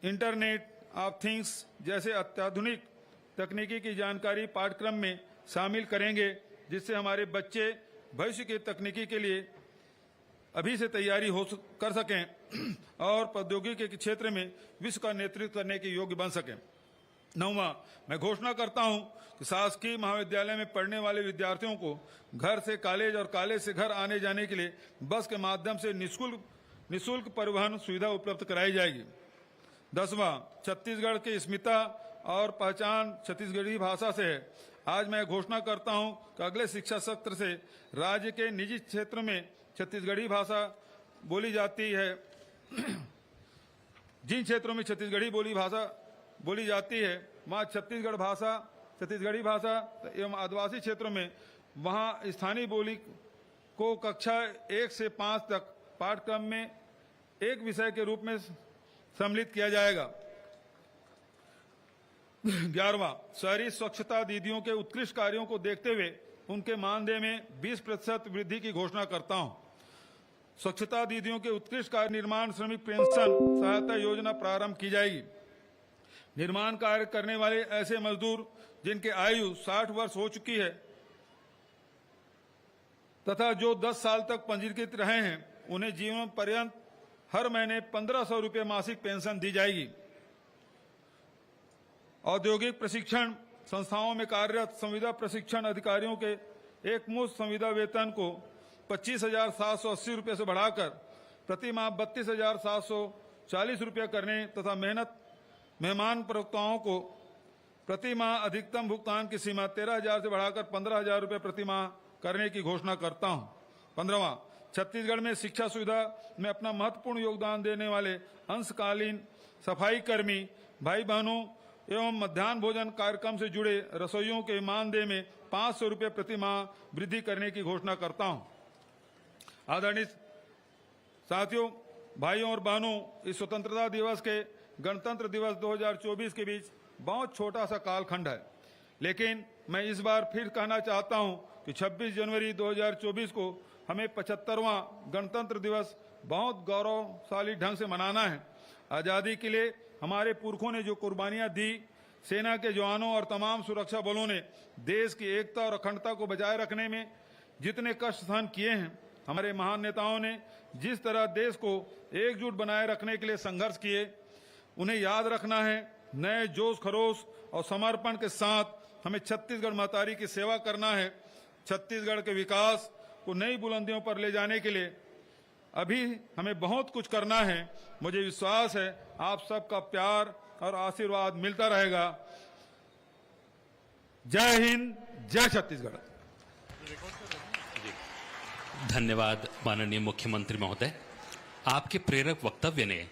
internet of things जैसे अत्याधुनिक तकनीकी की जानकारी पाठ्यक्रम में शामिल करेंगे, जिससे हमारे बच्चे भविष्य की तकनीकी के लिए अभी से तैयारी कर सकें और प्रौद्योगिकी के क्षेत्र में विश्व का नेतृत्व करने के योग्य बन सकें। 9वां, मैं घोषणा करता हूं कि शासकीय महाविद्यालय में पढ़ने वाले विद्यार्थियों को घर से कॉलेज और कॉलेज से घर आने जाने के लिए बस के माध्यम से निःशुल्क परिवहन सुविधा उपलब्ध कराई जाएगी। 10वां, छत्तीसगढ़ की अस्मिता और पहचान छत्तीसगढ़ी भाषा से है। आज मैं घोषणा करता हूं कि अगले शिक्षा सत्र से राज्य के निजी क्षेत्र में छत्तीसगढ़ी भाषा बोली जाती है, जिन क्षेत्रों में छत्तीसगढ़ी भाषा बोली जाती है वहाँ छत्तीसगढ़ी भाषा एवं आदिवासी क्षेत्रों में वहाँ स्थानीय बोली को कक्षा 1 से 5 तक पाठ्यक्रम में एक विषय के रूप में सम्मिलित किया जाएगा। 11वां, शहरी स्वच्छता दीदियों के उत्कृष्ट कार्यों को देखते हुए उनके मानदेय में 20% वृद्धि की घोषणा करता हूं। स्वच्छता दीदियों के उत्कृष्ट कार्य निर्माण श्रमिक पेंशन सहायता योजना प्रारंभ की जाएगी। निर्माण कार्य करने वाले ऐसे मजदूर जिनके आयु 60 वर्ष हो चुकी है तथा जो 10 साल तक पंजीकृत रहे हैं, उन्हें जीवन पर्यंत हर महीने 1500 रुपये मासिक पेंशन दी जाएगी। औद्योगिक प्रशिक्षण संस्थाओं में कार्यरत संविदा प्रशिक्षण अधिकारियों के एक मुश्त संविदा वेतन को 25,780 रुपये से बढ़ाकर प्रति माह 32,740 रुपये करने तथा मेहमान प्रवक्ताओं को प्रति माह अधिकतम भुगतान की सीमा 13,000 से बढ़ाकर 15,000 रुपये प्रति माह करने की घोषणा करता हूं। 15वां, छत्तीसगढ़ में शिक्षा सुविधा में अपना महत्वपूर्ण योगदान देने वाले अंशकालीन सफाई कर्मी भाई बहनों एवं मध्याह्न भोजन कार्यक्रम से जुड़े रसोइयों के मानदेय में 500 रुपये प्रति माह वृद्धि करने की घोषणा करता हूं। आदरणीय साथियों, भाइयों और बहनों, इस स्वतंत्रता दिवस के गणतंत्र दिवस 2024 के बीच बहुत छोटा सा कालखंड है, लेकिन मैं इस बार फिर कहना चाहता हूं कि 26 जनवरी 2024 को हमें 75वां गणतंत्र दिवस बहुत गौरवशाली ढंग से मनाना है। आजादी के लिए हमारे पुरखों ने जो कुर्बानियां दी, सेना के जवानों और तमाम सुरक्षा बलों ने देश की एकता और अखंडता को बचाए रखने में जितने कष्ट सहन किए हैं, हमारे महान नेताओं ने जिस तरह देश को एकजुट बनाए रखने के लिए संघर्ष किए, उन्हें याद रखना है। नए जोश खरोश और समर्पण के साथ हमें छत्तीसगढ़ महतारी की सेवा करना है। छत्तीसगढ़ के विकास को नई बुलंदियों पर ले जाने के लिए अभी हमें बहुत कुछ करना है। मुझे विश्वास है आप सबका प्यार और आशीर्वाद मिलता रहेगा। जय हिंद, जय छत्तीसगढ़। धन्यवाद माननीय मुख्यमंत्री महोदय, आपके प्रेरक वक्तव्य ने